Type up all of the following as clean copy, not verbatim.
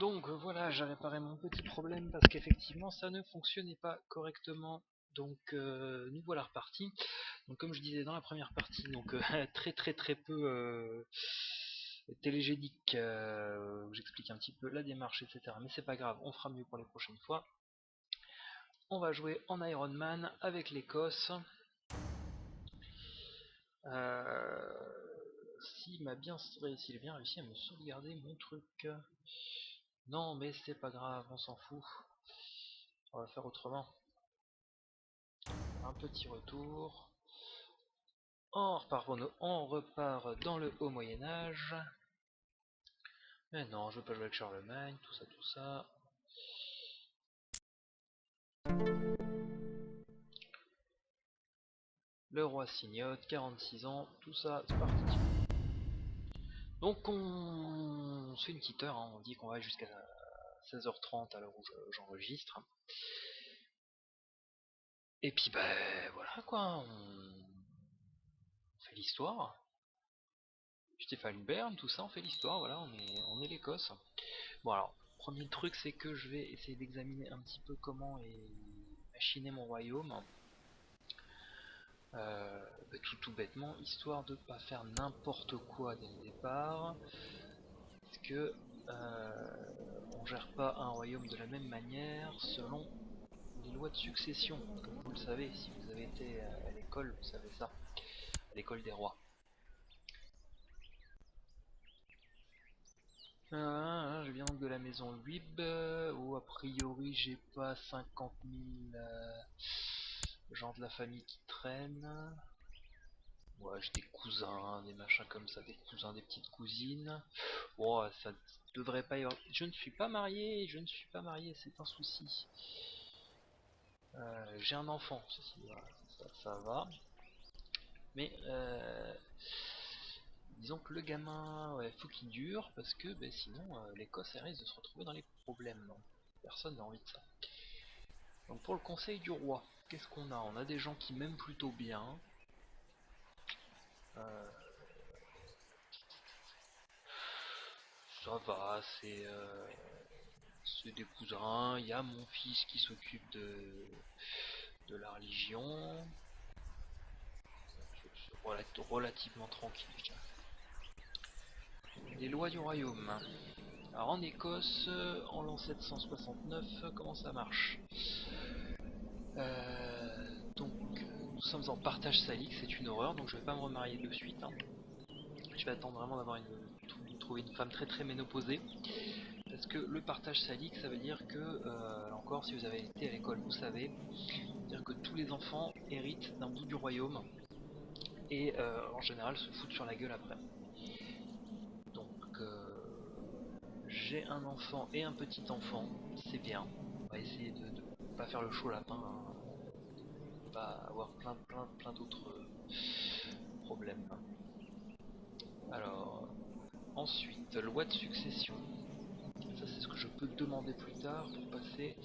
Donc voilà, j'ai réparé mon petit problème parce qu'effectivement ça ne fonctionnait pas correctement. Donc nous voilà repartis. Donc comme je disais dans la première partie, donc très peu télégénique, où j'explique un petit peu la démarche, etc. Mais c'est pas grave, on fera mieux pour les prochaines fois. On va jouer en Iron Man avec l'Écosse. S'il a bien réussi à me sauvegarder mon truc. Non mais c'est pas grave, on s'en fout. On va faire autrement. Un petit retour. On repart dans le haut Moyen-Âge. Mais non, je veux pas jouer avec Charlemagne, tout ça, tout ça. Le roi Signote, 46 ans, tout ça, c'est parti. Donc on se fait une petite heure, hein. On dit qu'on va jusqu'à 16h30 à l'heure où j'enregistre. Et puis ben voilà quoi, on fait l'histoire. Stéphane Bern, tout ça, on fait l'histoire, voilà, on est l'Écosse. Bon alors, premier truc c'est que je vais essayer d'examiner un petit peu comment est machiner mon royaume. Tout bêtement, histoire de pas faire n'importe quoi dès le départ. Parce que on gère pas un royaume de la même manière selon les lois de succession. Comme vous le savez, si vous avez été à l'école, vous savez ça. À l'école des rois. Je viens donc de la maison Luib, où a priori j'ai pas 50 000 gens de la famille qui traînent. Ouais, j'ai des cousins, des machins comme ça, des cousins, des petites cousines. Bon, ça devrait pas y avoir... Je ne suis pas marié, c'est un souci. J'ai un enfant, ça va. Mais disons que le gamin, ouais, faut qu'il dure, parce que sinon l'Écosse elle risque de se retrouver dans les problèmes. Personne n'a envie de ça. Donc pour le conseil du roi, qu'est-ce qu'on a? On a des gens qui m'aiment plutôt bien. Euh, Ça va, c'est des cousins. Il y a mon fils qui s'occupe de la religion. C'est relativement tranquille, je dirais. Les lois du royaume. Alors en Écosse, en l'an 769, comment ça marche? Donc nous sommes en partage salique, c'est une horreur, donc je vais pas me remarier de suite, hein. Je vais attendre vraiment de trouver une femme très ménopausée. Parce que le partage salique, ça veut dire que, là encore, si vous avez été à l'école, vous savez, dire que tous les enfants héritent d'un bout du royaume et en général se foutent sur la gueule après. Donc j'ai un enfant et un petit enfant, c'est bien. On va essayer de pas faire le chaud lapin, hein, de pas avoir plein d'autres problèmes. Alors ensuite, loi de succession. Ça c'est ce que je peux demander plus tard pour passer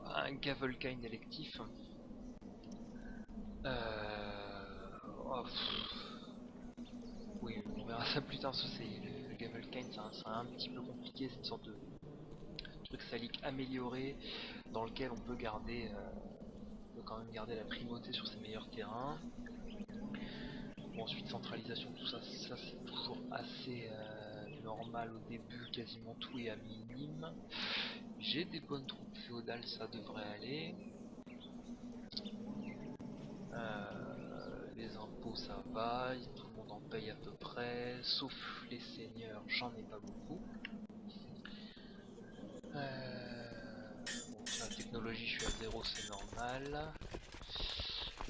à un Gavelkind électif. Oh, oui, on verra ça plus tard. Le Gavelkind, c'est un petit peu compliqué. C'est une sorte de truc salique amélioré dans lequel on peut quand même garder la primauté sur ses meilleurs terrains. Bon, ensuite, centralisation, tout ça, ça c'est toujours assez normal au début. Quasiment tout est à minime. J'ai des bonnes troupes féodales, ça devrait aller. Les impôts ça va, tout le monde en paye à peu près, sauf les seigneurs, j'en ai pas beaucoup. Bon, sur la technologie je suis à 0, c'est normal.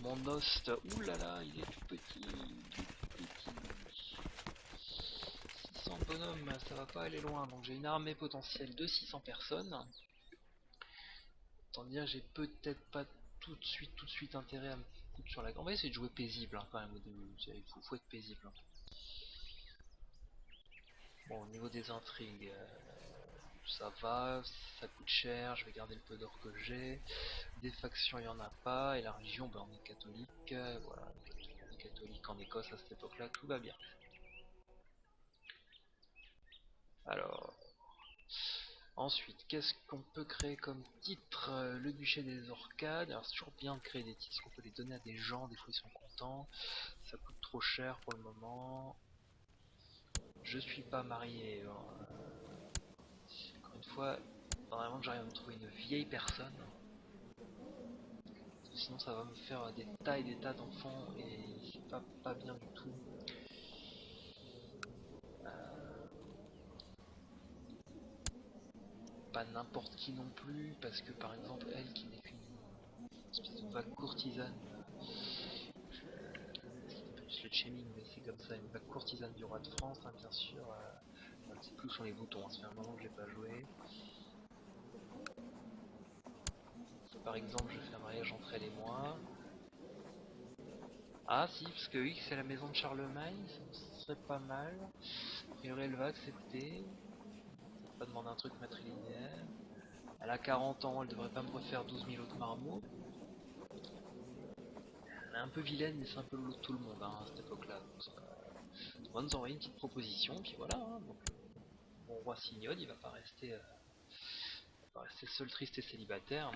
Mon host, oulala, il est tout petit, 600 bonhommes, ça va pas aller loin, donc j'ai une armée potentielle de 600 personnes. Autant dire j'ai peut-être pas tout de suite intérêt à me foutre sur la... On va essayer de jouer paisible quand même au début, il faut être paisible. Bon, au niveau des intrigues, ça va, ça coûte cher, je vais garder le peu d'or que j'ai. Des factions, il n'y en a pas, et la religion, on est catholique, voilà, on est catholique en Écosse à cette époque-là, tout va bien. Alors, Ensuite, qu'est-ce qu'on peut créer comme titre? Le duché des Orcades. Alors c'est toujours bien de créer des titres, parce qu'on peut les donner à des gens, des fois ils sont contents. Ça coûte trop cher pour le moment. Je suis pas marié. Encore une fois, vraiment que j'arrive à me trouver une vieille personne. Sinon ça va me faire des tas et des tas d'enfants et c'est pas bien du tout. Pas n'importe qui non plus, parce que par exemple elle qui n'est qu'une espèce de vague courtisane, c'est plus le shaming mais c'est comme ça, une vague courtisane du roi de France, hein, bien sûr. Je ne sais plus où sont les boutons, hein, ça fait un moment que je l'ai pas joué. Si par exemple je fais un mariage entre elle et moi. Ah si, parce que oui, c'est la maison de Charlemagne, ça serait pas mal. A priori elle va accepter. Peut-être pas demander un truc matrilinéaire. Elle a 40 ans, elle devrait pas me refaire 12 000 autres marmots. Elle est un peu vilaine, mais c'est un peu le lot de tout le monde hein, à cette époque-là. On va nous envoyer une petite proposition, puis voilà. Hein, donc, mon roi Signod, il va pas rester seul, triste et célibataire.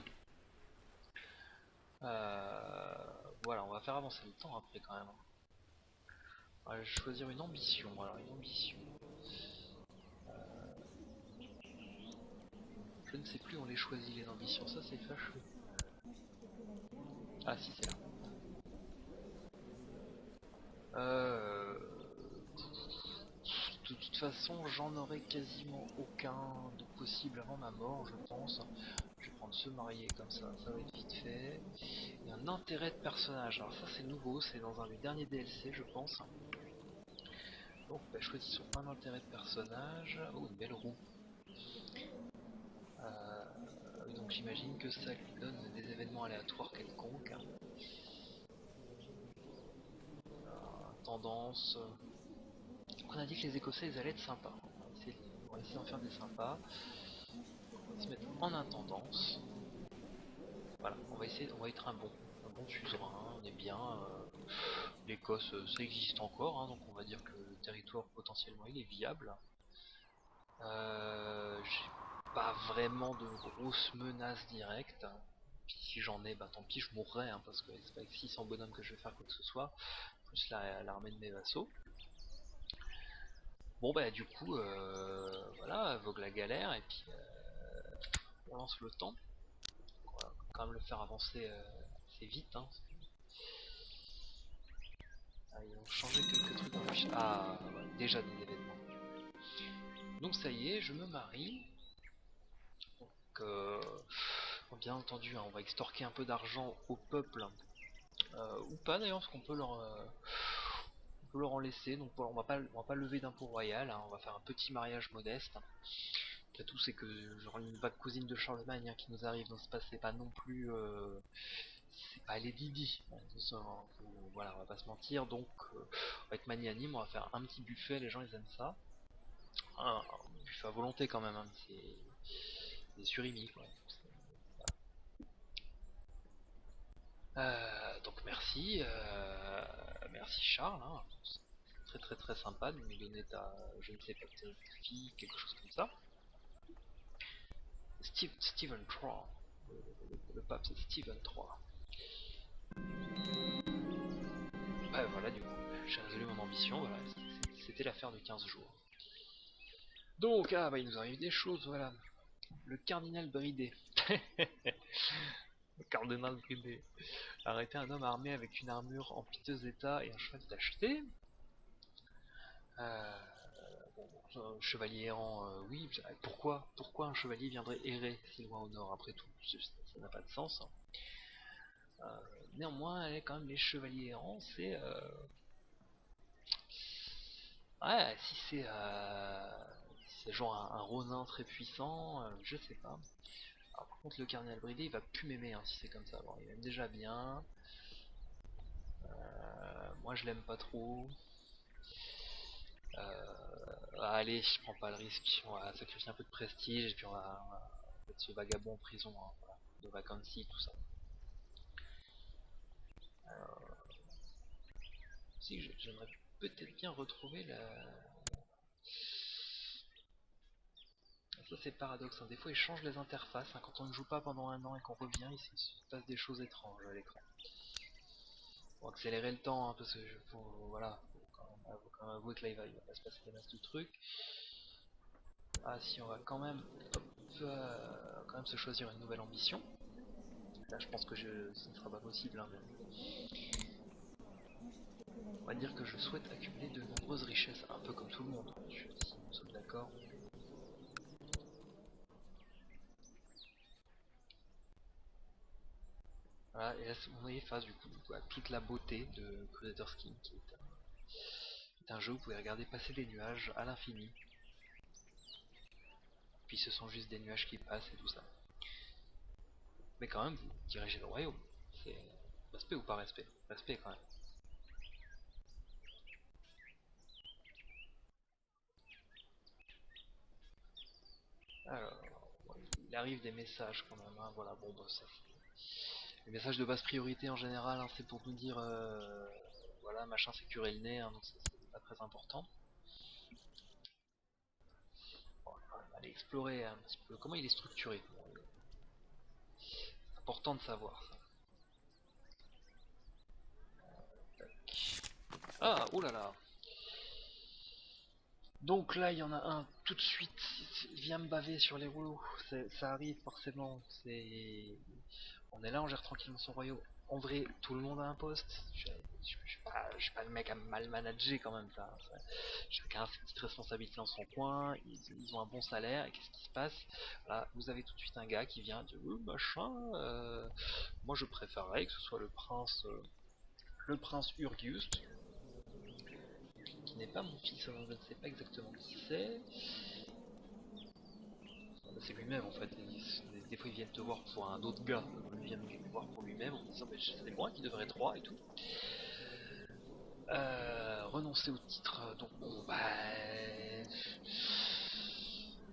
Voilà, on va faire avancer le temps après quand même. On va choisir une ambition. Alors une ambition. Je ne sais plus où on les choisit les ambitions, ça c'est fâcheux. Ah si c'est là. De toute façon, j'en aurai quasiment aucun de possible avant ma mort, je pense. Je vais prendre se marier comme ça va être vite fait. Et un intérêt de personnage. Alors ça c'est nouveau, c'est dans un des derniers DLC je pense. Donc bah, choisissons un intérêt de personnage. Oh une belle roue. Donc j'imagine que ça lui donne des événements aléatoires quelconques. Tendance. Donc on a dit que les Écossais ils allaient être sympas. On va essayer d'en faire des sympas. On va se mettre en intendance. Voilà, on va être un bon suzerain, on est bien. L'Écosse, ça existe encore, hein, donc on va dire que le territoire potentiellement il est viable. J'ai pas vraiment de grosses menaces directes. Puis si j'en ai, bah tant pis, je mourrai, hein, parce que c'est pas avec 600 bonhommes que je vais faire quoi que ce soit. Plus l'armée de mes vassaux. Bon bah du coup, voilà, vogue la galère, et puis on lance le temps. On va quand même le faire avancer assez vite. Hein. Ah, ils ont changé quelques trucs dans le fichier. Ah, ouais, déjà des événements. Donc ça y est, je me marie. Donc, bien entendu, hein, on va extorquer un peu d'argent au peuple, ou pas d'ailleurs, parce on peut leur en laisser. Donc voilà, on va pas lever d'impôt royal. Hein, on va faire un petit mariage modeste. Après tout, c'est que genre une vague cousine de Charlemagne hein, qui nous arrive, donc c'est pas non plus, c'est pas Lady Di. Voilà, on va pas se mentir. Donc, on va être magnanime, on va faire un petit buffet. Les gens ils aiment ça. Un buffet à volonté quand même. Hein, c'est surimi quoi. Donc merci, merci Charles, hein. Très très très sympa de me donner ta, je ne sais pas, ta fille, quelque chose comme ça. Stephen III, le pape c'est Stephen III. Ouais voilà du coup, j'ai résolu mon ambition, voilà, c'était l'affaire de 15 jours. Donc ah bah il nous arrive des choses, voilà. Le cardinal bridé. Le cardinal bridé. Arrêter un homme armé avec une armure en piteux état et un cheval d'acheter. Euh, un chevalier errant, oui. Pourquoi un chevalier viendrait errer si loin au nord après tout? Ça n'a pas de sens. Néanmoins, quand même, les chevaliers errants, ouais, si c'est genre un ronin très puissant, je sais pas. Alors, par contre, le cardinal bridé, il va plus m'aimer hein, si c'est comme ça. Bon, il m'aime déjà bien. Moi, je l'aime pas trop. Allez, je prends pas le risque. On va sacrifier un peu de prestige et puis on va mettre ce vagabond en prison. Hein, voilà, de vacancy, tout ça. Si, j'aimerais peut-être bien retrouver Ça c'est paradoxe, hein. Des fois ils changent les interfaces, hein. Quand on ne joue pas pendant un an et qu'on revient, il se passe des choses étranges à l'écran. Faut accélérer le temps, hein, parce que voilà, faut quand même avouer que là il va pas se passer des masses de trucs. Ah si, on va quand même, hop, quand même se choisir une nouvelle ambition. Là je pense que ce ne sera pas possible, hein, mais on va dire que je souhaite accumuler de nombreuses richesses, un peu comme tout le monde, si nous sommes d'accord. Voilà, et là on est face du coup à toute la beauté de Crusader Kings, qui est un jeu où vous pouvez regarder passer des nuages à l'infini. Puis ce sont juste des nuages qui passent et tout ça. Mais quand même, vous dirigez le royaume. C'est respect ou pas respect? Respect quand même. Alors, bon, il arrive des messages quand même, hein. Voilà, bon bah ça. Les messages de basse priorité en général, hein, c'est pour nous dire voilà, machin s'est curé le nez, hein, donc c'est pas très important. Bon, on va aller explorer un petit peu comment il est structuré. C'est important de savoir ça. Ah, oh là là. Donc là, il y en a un tout de suite, il vient me baver sur les rouleaux. Ça arrive forcément. On est là, on gère tranquillement son royaume. En vrai, tout le monde a un poste. Je suis pas le mec à mal manager quand même. Chacun a ses petites responsabilités dans son coin. Ils ont un bon salaire. Et qu'est-ce qui se passe? Là, vous avez tout de suite un gars qui vient dire machin. Moi, je préférerais que ce soit le prince Urgiust, qui n'est pas mon fils, alors je ne sais pas exactement qui c'est. C'est lui-même en fait. Des fois ils viennent te voir pour un autre gars, lui vient me voir pour lui-même en me disant mais c'est moi qui devrais être roi et tout. Renoncer au titre, donc bon bah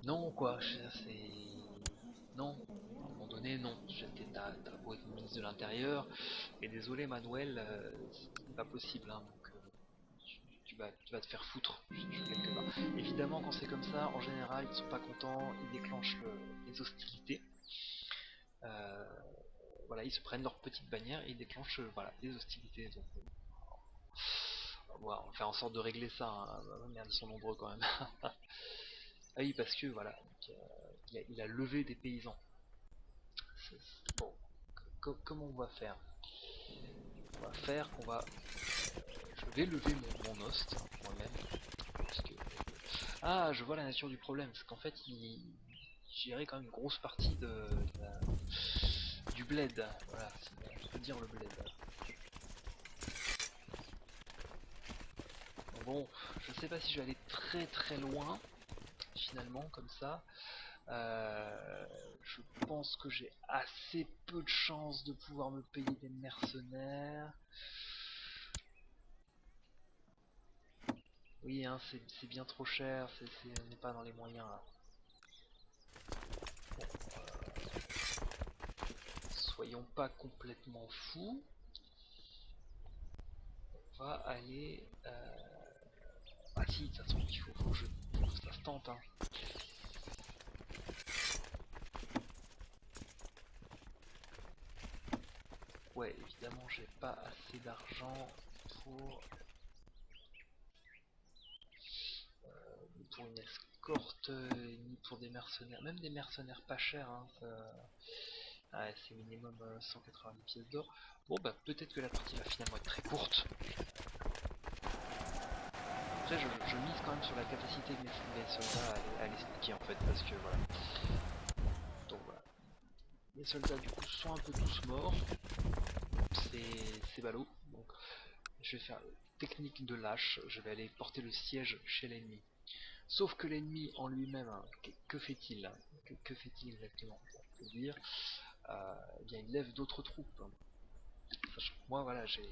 non quoi, c'est non. À un moment donné non. T'as beau être ministre de l'Intérieur, et désolé Manuel, c'est pas possible hein, donc tu vas te faire foutre quelque part. Évidemment, quand c'est comme ça, en général, ils sont pas contents, ils déclenchent les hostilités. Euh, voilà, ils se prennent leur petite bannière et ils déclenchent voilà, les hostilités. Donc, voilà, on va faire en sorte de régler ça. Hein. Merde, ils sont nombreux quand même. Ah oui, parce que voilà, donc, il a levé des paysans. Bon, comment on va faire? On va faire qu'on va. Je vais lever mon host moi-même. Parce que ah, je vois la nature du problème, parce qu'en fait, il gérait quand même une grosse partie du bled. Voilà, si on peut dire le bled. Bon, je sais pas si je vais aller très très loin, finalement, comme ça. Je pense que j'ai assez peu de chances de pouvoir me payer des mercenaires. Oui, hein, c'est bien trop cher, on n'est pas dans les moyens là. Bon, soyons pas complètement fous. On va aller. Ah si, de toute façon, faut que ça se tente. Hein. Ouais, évidemment, j'ai pas assez d'argent pour, ni pour une escorte, ni pour des mercenaires. Même des mercenaires pas chers, hein, ouais, c'est minimum 190 pièces d'or. Bon, bah peut-être que la partie va finalement être très courte. Après, je mise quand même sur la capacité de mes soldats à les sticker en fait, parce que voilà. Donc voilà. Les soldats du coup sont un peu tous morts. C'est ballot. Donc je vais faire technique de lâche, je vais aller porter le siège chez l'ennemi. Sauf que l'ennemi en lui-même, hein, que fait-il? Que fait-il exactement? On peut dire, eh bien il lève d'autres troupes. Sachant que moi voilà, j'ai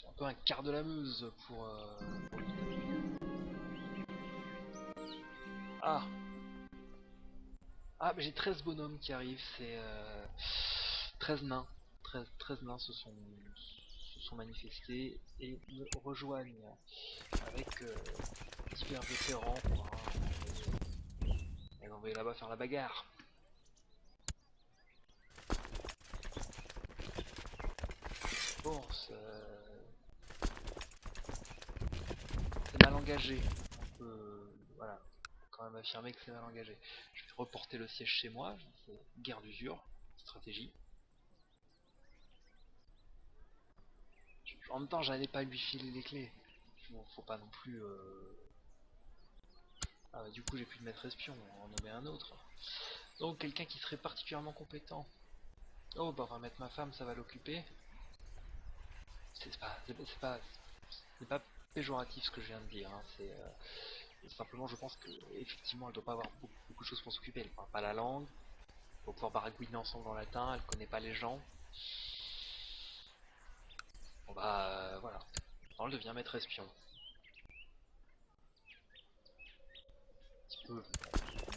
un peu un quart de la Meuse pour lui taper. Ah, ah mais j'ai 13 bonhommes qui arrivent, c'est 13 nains. 13 nains se sont manifestés et me rejoignent avec divers vétérans. Quoi, hein. envoyer là-bas faire la bagarre. Bon, c'est mal engagé. Voilà, quand même affirmer que c'est mal engagé. Je vais reporter le siège chez moi, c'est guerre d'usure, stratégie. En même temps, j'allais pas lui filer les clés. Bon, faut pas non plus. Ah bah, du coup, j'ai pu le mettre espion, on va en nommer un autre. Donc, quelqu'un qui serait particulièrement compétent. Oh, bah, on va mettre ma femme, ça va l'occuper. C'est pas péjoratif ce que je viens de dire. Hein. Simplement, je pense que effectivement, elle doit pas avoir beaucoup de choses pour s'occuper. Elle parle pas la langue. On va pouvoir baragouiner ensemble en latin. Elle connaît pas les gens. On va, voilà. Elle devient maître espion. Un petit peu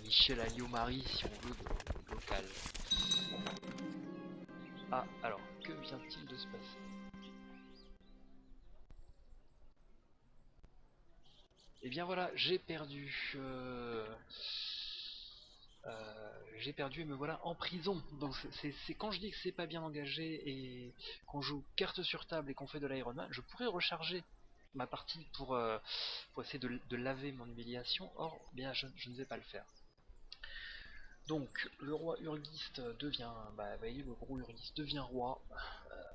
Michel Alliot-Marie, si on veut, de local. Ah, alors, que vient-il de se passer? Et bien voilà, j'ai perdu et me voilà en prison. Donc c'est quand je dis que c'est pas bien engagé et qu'on joue carte sur table et qu'on fait de l'Iron Man, je pourrais recharger ma partie pour essayer de laver mon humiliation. Or, bien je ne vais pas le faire. Donc le roi Urgiste devient, bah voyez, le gros Urgiste devient roi,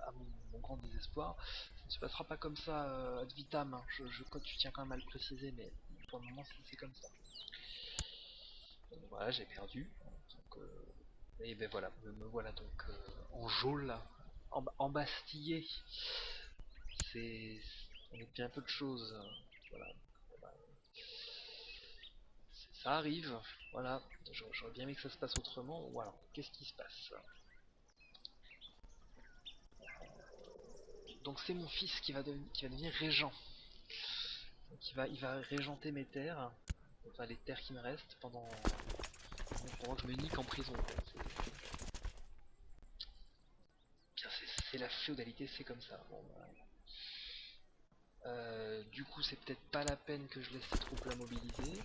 à mon grand désespoir. Ça ne se passera pas comme ça ad vitam, hein. Tu tiens quand même à le préciser, mais pour le moment c'est comme ça. Donc, voilà, j'ai perdu. Donc, et ben voilà, me voilà donc en geôle, embastillé. C'est, on est bien peu de choses. Voilà. Bon, bah, ça arrive. Voilà. J'aurais bien aimé que ça se passe autrement. Voilà. Qu'est-ce qui se passe? Donc c'est mon fils qui va devenir régent. Donc il va régenter mes terres, enfin les terres qui me restent pendant que je me nique en prison. C'est la féodalité, c'est comme ça. Bon, bah, du coup, c'est peut-être pas la peine que je laisse ces troupes là mobiliser.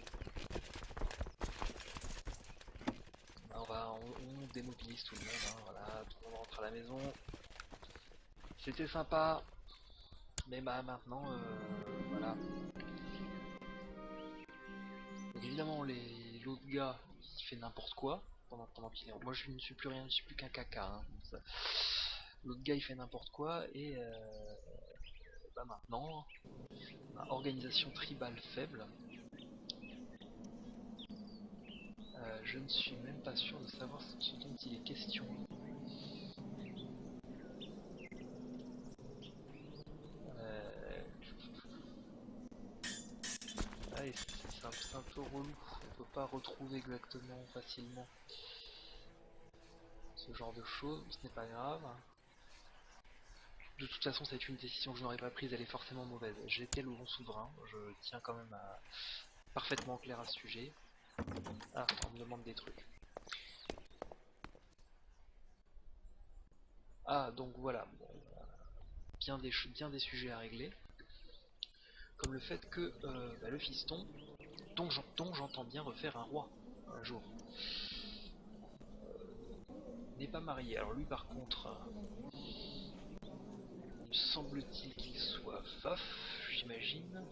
Bah, on démobilise tout le monde, hein, voilà, tout le monde rentre à la maison. C'était sympa, mais bah maintenant, voilà. Donc évidemment, l'autre gars, il fait n'importe quoi pendant qu'il est. Moi, je ne suis plus rien, je suis plus qu'un caca. Hein, l'autre gars, il fait n'importe quoi et bah maintenant, organisation tribale faible. Je ne suis même pas sûr de savoir ce dont il est question. Euh, ouais, c'est un peu relou. On peut pas retrouver exactement facilement ce genre de choses. Ce n'est pas grave. De toute façon, c'est une décision que je n'aurais pas prise. Elle est forcément mauvaise. J'étais le bon souverain. Je tiens quand même à parfaitement clair à ce sujet. Ah, on me demande des trucs. Ah, donc voilà. Bon, bien des sujets à régler. Comme le fait que bah, le fiston, dont j'entends bien refaire un roi un jour, n'est pas marié. Alors lui par contre, il me semble-t-il qu'il soit veuf, j'imagine.